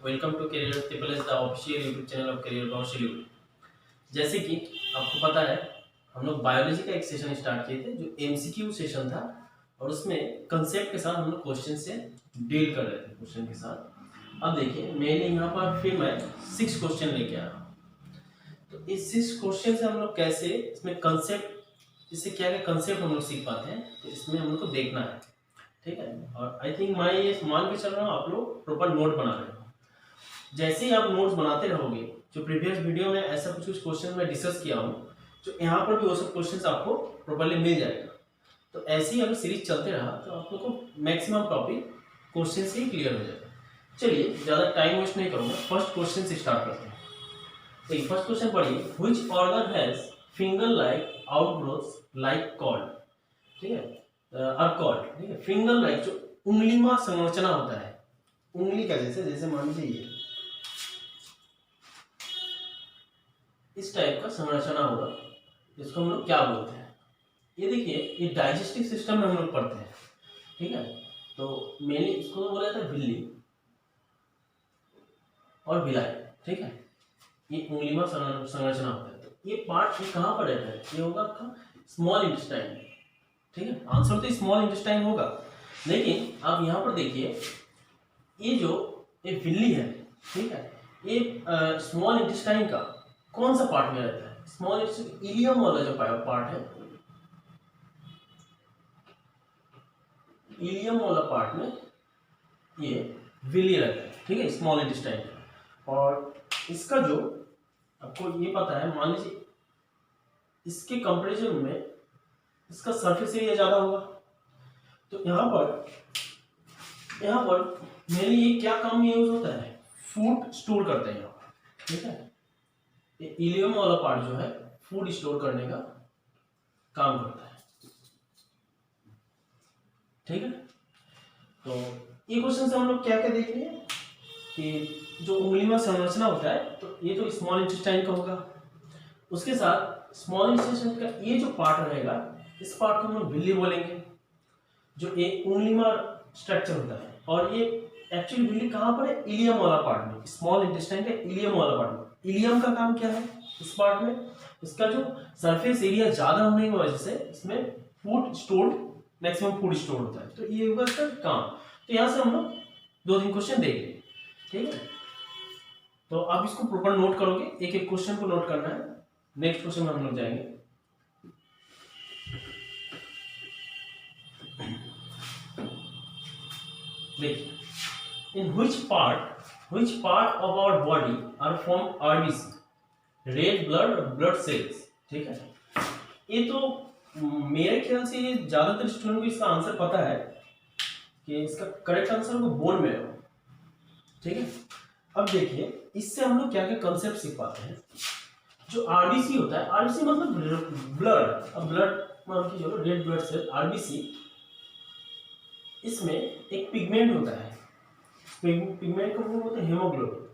Welcome to career triple S the official YouTube channel of career council. जैसे कि आपको पता है, हम लोग बायोलॉजी का एक सेशन स्टार्ट किए थे जो एमसीक्यू सेशन था, और उसमें कंसेप्ट के साथ हम लोग क्वेश्चन से डील कर रहे थे क्वेश्चन के साथ। अब देखिए, मैंने यहाँ पर फिर मैं 6 क्वेश्चन लेके आया हूँ। तो इस 6 क्वेश्चन से हम लोग कैसे इसमें कंसेप्ट, इससे क्या क्या कंसेप्ट हम लोग सीख पाते हैं, तो इसमें हम लोग को देखना है। ठीक है, और आई थिंक मैं ये मान के चल रहा हूँ आप लोग प्रॉपर नोट बना रहे हो। जैसे ही आप नोट्स बनाते रहोगे, जो प्रीवियस वीडियो में ऐसा कुछ क्वेश्चन मैं डिस्कस किया हूँ, जो यहाँ पर भी वो सब क्वेश्चंस आपको प्रॉपर्ली मिल जाएगा। तो ऐसे ही अगर सीरीज चलते रहा तो आप लोग को मैक्सिमम टॉपिक क्वेश्चन से ही क्लियर हो जाएगा। चलिए, ज़्यादा टाइम वेस्ट नहीं करूँगा, फर्स्ट क्वेश्चन से स्टार्ट करते हैं। तो फर्स्ट क्वेश्चन पढ़िए, which organ has finger like outgrowth like cord. ठीक है, कॉर्ड। ठीक है, फिंगर लाइक जो उंगलीनुमा संरचना होता है, उंगली का जैसे मान लीजिए इस टाइप का संरचना होगा, इसको हम लोग क्या बोलते हैं? ये देखिए, ये डाइजेस्टिव सिस्टम में हम लोग पढ़ते हैं। ठीक है, तो मैंने इसको बोला था बिल्ली और बिलाई। ठीक है, ये उंगलीनुमा संरचना होता है। तो ये पार्ट ये कहाँ पर रहता है? ये होगा आपका स्मॉल इंटेस्टाइन। ठीक है, आंसर तो स्मॉल इंटेस्टाइन होगा, लेकिन आप यहाँ पर देखिए, ये जो ये बिल्ली है, ठीक है, ये स्मॉल इंटेस्टाइन का कौन सा पार्ट में रहता है? स्मॉल इंटेस्टाइन इलियम वाला जो पार्ट है, इलियम वाला पार्ट में ये बिल्ली रहता है। ठीक है, स्मॉल इंटेस्टाइन का। और इसका जो आपको ये पता है, मान लीजिए इसके कंपैरिजन में इसका सरफेस एरिया ज्यादा होगा। तो यहाँ पर मेनली ये क्या काम में यूज होता है? फूड स्टोर करते हैं यहाँ पर। ठीक है, ये इलियम वाला पार्ट जो है फूड स्टोर करने का काम करता है। ठीक है, तो ये क्वेश्चन से हम लोग क्या क्या देख रहे हैं कि जो उंगली में संरचना होता है, तो ये तो स्मॉल इंटेस्टाइन का होगा। उसके साथ स्मॉल इंटेस्टाइन का ये जो पार्ट रहेगा, इस पार्ट को हम लोग बिल्ली बोलेंगे, जो एक उंगली में स्ट्रक्चर होता है। और ये एक्चुअली बिल्ली कहाँ पर है? इलियम वाला पार्ट में, स्मॉल इंटेस्टाइन का इलियम वाला पार्ट में। इलियम का काम क्या है इस पार्ट में? इसका जो सरफेस एरिया ज्यादा होने की वजह से इसमें food store, maximum food store होता है। तो ये होगा इसका काम। तो यहाँ से हम लोग 2-3 क्वेश्चन देख लें। ठीक है, तो आप इसको प्रॉपर नोट करोगे, एक एक क्वेश्चन को नोट करना है। नेक्स्ट क्वेश्चन में हम लोग जाएंगे। देखिए, in which part of our body are formed RBC, red blood cells। ठीक है, ये तो मेरे ख्याल से ये ज्यादातर स्टूडेंट को इसका आंसर पता है कि इसका करेक्ट आंसर होगा बोन मैरो। ठीक है, अब देखिए इससे हम लोग क्या क्या कंसेप्ट सीख पाते हैं। जो आरबीसी होता है, आरबीसी मतलब ब्लड। अब ब्लड मान के चलो, रेड ब्लड सेल आरबीसी, इसमें एक पिगमेंट होता है, पिगमेंट का मतलब होता है हेमोग्लोबिन।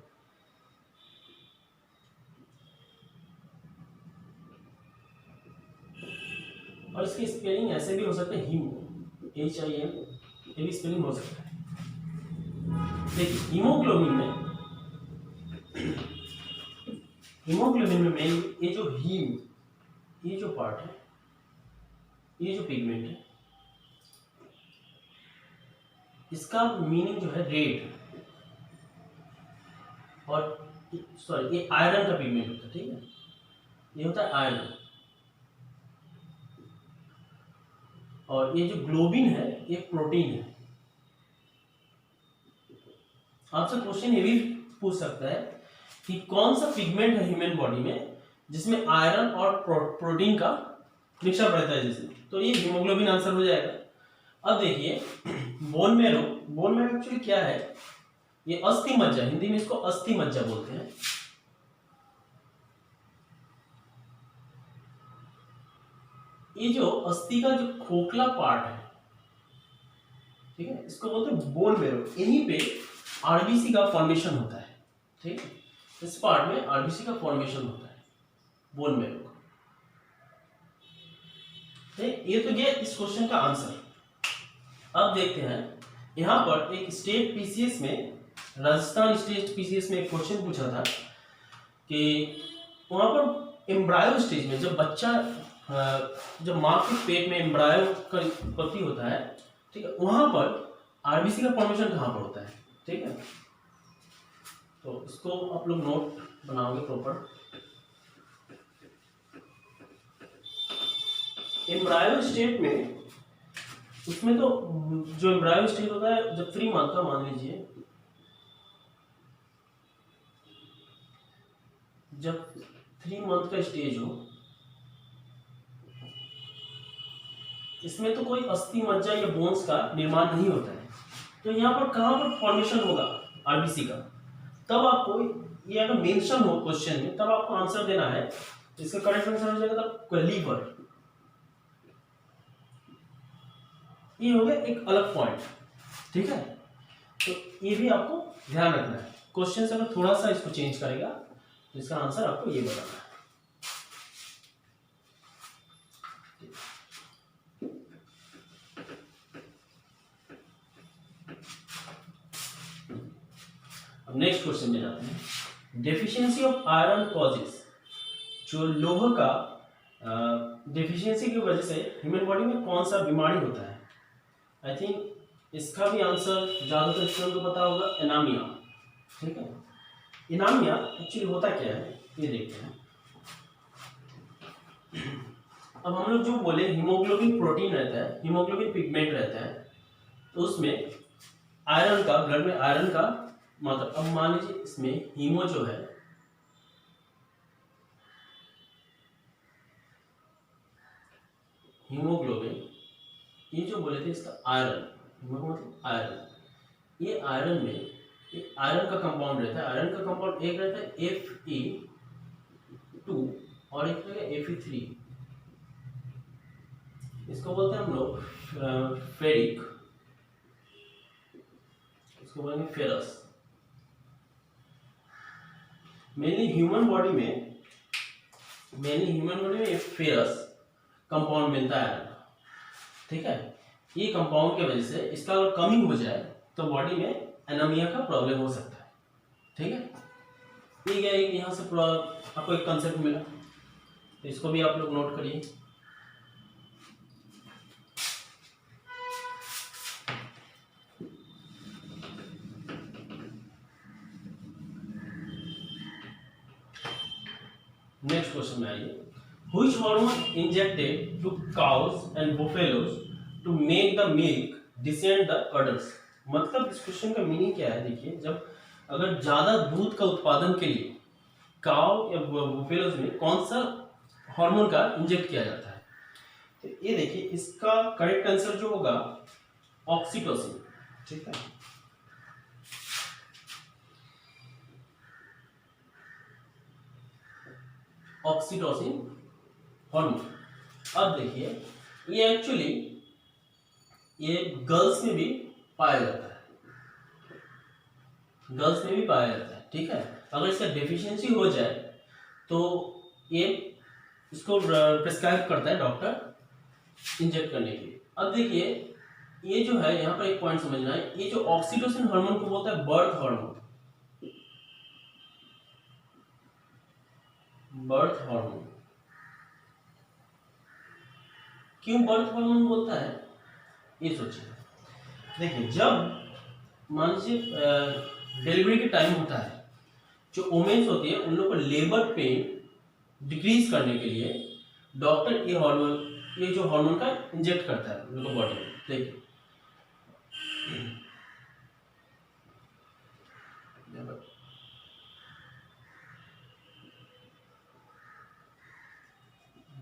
और इसकी स्पेलिंग ऐसे भी हो सकता है, हीमो, HIM, ये भी स्पेलिंग हो सकता है। देखिए, हीमोग्लोबिन में मेन ये जो हीम, ये जो पार्ट है, ये जो पिगमेंट है, इसका मीनिंग जो है रेड, और सॉरी ये आयरन का पिगमेंट होता है। ठीक है, ये होता है आयरन। और ये जो ग्लोबिन है, ये प्रोटीन है। आपसे क्वेश्चन ये भी पूछ सकता है कि कौन सा पिगमेंट है ह्यूमन बॉडी में जिसमें आयरन और प्रोटीन का मिक्सअप रहता है जिसमें, तो ये हीमोग्लोबिन आंसर हो जाएगा। अब देखिए, बोन मैरो एक्चुअली क्या है? ये अस्थि मज्जा, हिंदी में इसको अस्थि मज्जा बोलते हैं। ये जो अस्थि का जो खोखला पार्ट है, ठीक है, इसको बोलते हैं बोन मैरो। यहीं पे आरबीसी का फॉर्मेशन होता है। ठीक है, इस पार्ट में आरबीसी का फॉर्मेशन होता है, बोन मैरो का। ये तो ये इस क्वेश्चन का आंसर। अब देखते हैं, यहाँ पर एक स्टेट पीसीएस में राजस्थान स्टेट पीसीएस में एक क्वेश्चन पूछा था कि वहाँ पर एम्ब्रायो स्टेज में जब बच्चा जब माँ के पेट में एम्ब्रायो का उत्पत्ति होता है, ठीक है, वहाँ पर आरबीसी का फॉर्मेशन कहाँ पर होता है, ठीक है। तो इसको आप लोग नोट बनाओगे प्रॉपर। एम्ब्रायो स्टेट में, उसमें तो जो एम्ब्रायो स्टेट होता है जब 3 मंथ का, मान लीजिए जब 3 मंथ का स्टेज हो, इसमें तो कोई अस्थि मज्जा या बोन्स का निर्माण नहीं होता है। तो यहाँ पर कहाँ पर फॉर्मेशन होगा आरबीसी का, तब आपको ये अगर मेंशन हो क्वेश्चन में, तब आपको आंसर देना है। इसका करेक्ट आंसर हो जाएगा तब लीवर। ये हो गया एक अलग पॉइंट, ठीक है। तो ये भी आपको ध्यान रखना है। क्वेश्चन से अगर थोड़ा सा इसको चेंज करेगा तो इसका आंसर आपको ये बताना है। अब नेक्स्ट क्वेश्चन में जाते हैं। डेफिशिएंसी ऑफ आयरन कॉजेस, जो लोह का डेफिशिएंसी की वजह से ह्यूमन बॉडी में कौन सा बीमारी होता है। आई थिंक इसका भी आंसर ज़्यादातर स्टूडेंट को पता होगा, एनामिया, ठीक है। एनामिया एक्चुअली होता क्या है ये देखते हैं। अब हम लोग जो बोले हीमोग्लोबिन प्रोटीन रहता है, हीमोग्लोबिन पिगमेंट रहता है, तो उसमें आयरन का, ब्लड में आयरन का मतलब, अब मान लीजिए इसमें हीमो जो है, हीमोग्लोबिन, ये जो बोले थे इसका आयरन, मतलब आयरन, ये आयरन में ये आयरन का कंपाउंड रहता है। आयरन का कंपाउंड एक रहता है Fe2 और एक रहता है Fe3। इसको बोलते हैं हम लोग फेरिक, इसको बोलेंगे फेरस। मेनली ह्यूमन बॉडी में ये फेरस कंपाउंड मिलता है, ठीक है। ये कंपाउंड की वजह से इसका अगर कमी हो जाए तो बॉडी में एनीमिया का प्रॉब्लम हो सकता है, ठीक है। ठीक है, यहाँ से पूरा आपको एक कंसेप्ट मिला, तो इसको भी आप लोग नोट करिए। नेक्स्ट क्वेश्चन में आइए। Which hormone injected to cows and buffaloes to make the milk descend the udders? मतलब इस क्वेश्चन का मीनिंग क्या है, देखिए, जब अगर ज्यादा दूध का उत्पादन के लिए काव या बुफेलोज में कौन सा हार्मोन का इंजेक्ट किया जाता है, तो ये देखिए इसका करेक्ट आंसर जो होगा ऑक्सीटोसिन, ठीक है। Oxytocin hormone. अब देखिए ये एक्चुअली ये गर्ल्स में भी पाया जाता है, ठीक है। अगर इसका डेफिशिएंसी हो जाए तो ये इसको प्रिस्क्राइब करता है डॉक्टर इंजेक्ट करने के लिए। अब देखिए ये जो है, यहाँ पर एक पॉइंट समझना है, ये जो ऑक्सीटोसिन हार्मोन को बोलता है बर्थ हार्मोन। क्यों बर्थ हार्मोन बोलता है ये सोचिए। देखिए जब मान लीजिए डिलीवरी के टाइम होता है, जो वुमेन्स होती है उन लोग को लेबर पेन डिक्रीज करने के लिए डॉक्टर ये जो हार्मोन का इंजेक्ट करता है उन लोग को बॉडी में। देखिए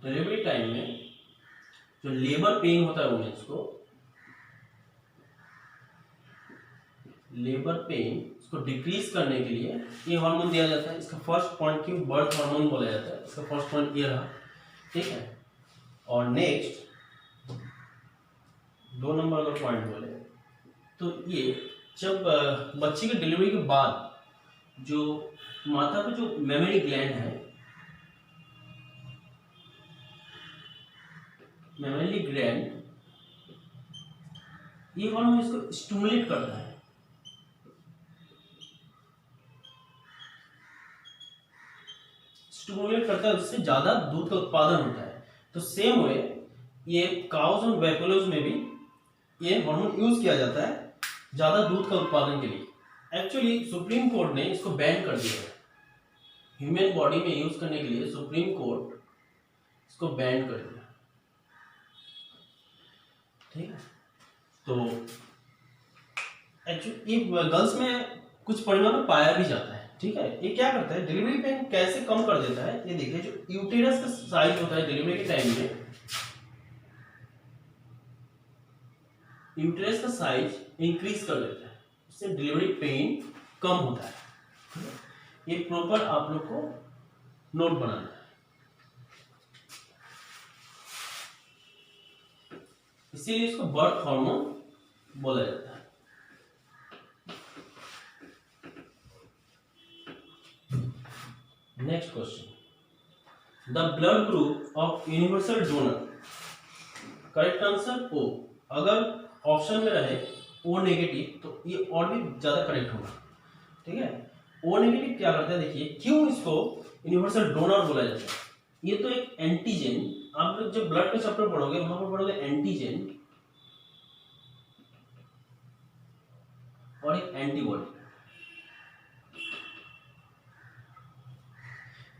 डिलीवरी टाइम में जो लेबर पेन होता है वुमेन्स को, लेबर पेन इसको डिक्रीज करने के लिए ये हार्मोन दिया जाता है। इसका फर्स्ट पॉइंट क्यों बर्थ हार्मोन बोला जाता है, इसका फर्स्ट पॉइंट ये रहा, ठीक है। और नेक्स्ट 2 नंबर अगर पॉइंट बोले तो ये जब बच्चे की डिलीवरी के बाद जो माता का जो मेमोरी ग्लैंड है, मेमोरी ग्लैंड, ये हार्मोन इसको स्टिमुलेट करता है, स्टिमुलेट करता है, जिससे ज़्यादा दूध का उत्पादन होता है। तो सेम वे ये काउज और बैफलोज में भी ये हार्मोन यूज किया जाता है ज़्यादा दूध का उत्पादन के लिए। एक्चुअली सुप्रीम कोर्ट ने इसको बैन कर दिया है, ह्यूमन बॉडी में यूज करने के लिए सुप्रीम कोर्ट इसको बैन कर दिया। ठीक है, तो एक्चुअली ये गर्ल्स में कुछ परिमाण में पाया भी जाता है। ठीक है, ये क्या करता है, डिलीवरी पेन कैसे कम कर देता है, ये देखिए जो यूटेरस का साइज होता है डिलीवरी के टाइम में, यूटेरस का साइज इंक्रीज कर देता है, इससे डिलीवरी पेन कम होता है। ये प्रॉपर आप लोग को नोट बनाना है। इसीलिए इसको बर्थ हार्मोन बोला जाता है। Next question, the blood group of universal donor, correct answer O. अगर ऑप्शन में रहे ओ नेगेटिव तो ये और भी ज्यादा करेक्ट होगा। ठीक है, ओ नेगेटिव क्या करता है, देखिए क्यों इसको यूनिवर्सल डोनर बोला जाता है। ये तो एक एंटीजन, आप लोग जब ब्लड का चैप्टर पढ़ोगे वहां पर पढ़ोगे एंटीजन और एक एंटीबॉडी।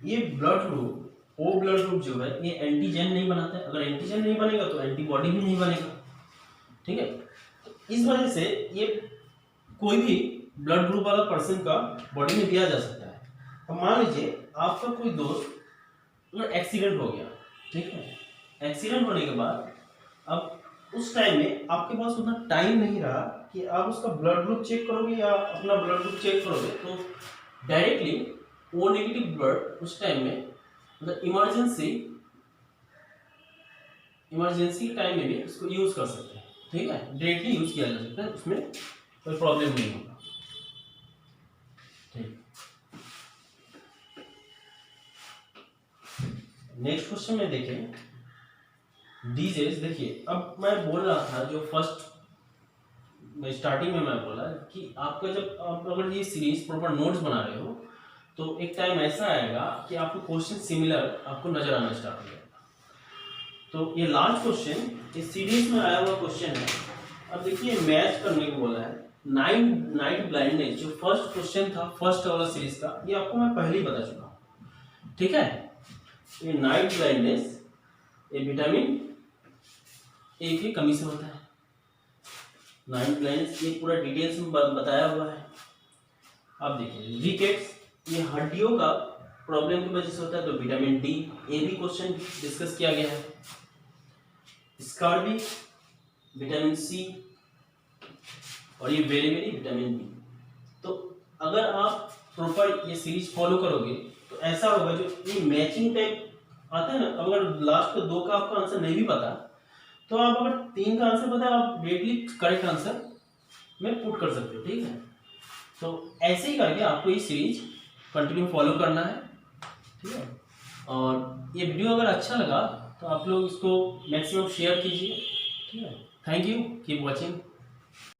ये blood group O blood group जो है ये एंटीजन नहीं बनाता है। अगर एंटीजन नहीं बनेगा तो एंटीबॉडी भी नहीं बनेगा। ठीक है, तो इस वजह से ये कोई भी ब्लड ग्रुप वाला पर्सन का बॉडी में दिया जा सकता है। अब मान लीजिए आपका कोई दोस्त अगर एक्सीडेंट हो गया, ठीक है, एक्सीडेंट होने के बाद अब उस टाइम में आपके पास उतना टाइम नहीं रहा कि आप उसका ब्लड ग्रुप चेक करोगे या अपना ब्लड ग्रुप चेक करोगे, तो डायरेक्टली ओ नेगेटिव ब्लड उस टाइम में मतलब इमरजेंसी के टाइम में भी इसको यूज कर सकते हैं। ठीक है, डायरेक्टली यूज किया जा सकता है, उसमें कोई प्रॉब्लम नहीं होगा। ठीक, नेक्स्ट क्वेश्चन में देखें डिजीज। देखिए अब मैं बोल रहा था जो फर्स्ट स्टार्टिंग में मैं बोला कि आपका जब आप अगर ये सीरीज प्रॉपर नोट्स बना रहे हो तो एक टाइम ऐसा आएगा कि आपको क्वेश्चन सिमिलर आपको नजर आना स्टार्ट हो जाएगा। तो ये लास्ट क्वेश्चन इस सीरीज में आया हुआ क्वेश्चन है। अब देखिए मैच करने को बोला है। नाइट ब्लाइंडनेस जो फर्स्ट क्वेश्चन था फर्स्ट वाला सीरीज का, ये आपको मैं पहले ही बता चुका हूँ। ठीक है, ये नाइट ब्लाइंडनेस ये विटामिन ए की कमी से होता है। नाइट ब्लाइंडनेस ये पूरा डिटेल्स में बताया हुआ है। अब देखिए रिकेट्स ये हड्डियों का प्रॉब्लम की वजह से होता है, तो विटामिन डी ए भी क्वेश्चन डिस्कस किया गया है। स्कार्बी विटामिन सी और ये वेरी वेरी विटामिन बी। तो अगर आप प्रॉपर ये सीरीज फॉलो करोगे तो ऐसा होगा जो ये मैचिंग टाइप आता है ना। अगर लास्ट को 2 का आपका आंसर नहीं भी पता तो आप अगर 3 का आंसर पता है आप डायरेक्टली करेक्ट आंसर में पुट कर सकते हो। ठीक है, तो ऐसे ही करके आपको ये सीरीज कंटिन्यू फॉलो करना है। ठीक है, और ये वीडियो अगर अच्छा लगा तो आप लोग इसको मैक्सिमम शेयर कीजिए। ठीक है, थैंक यू, कीप वॉचिंग।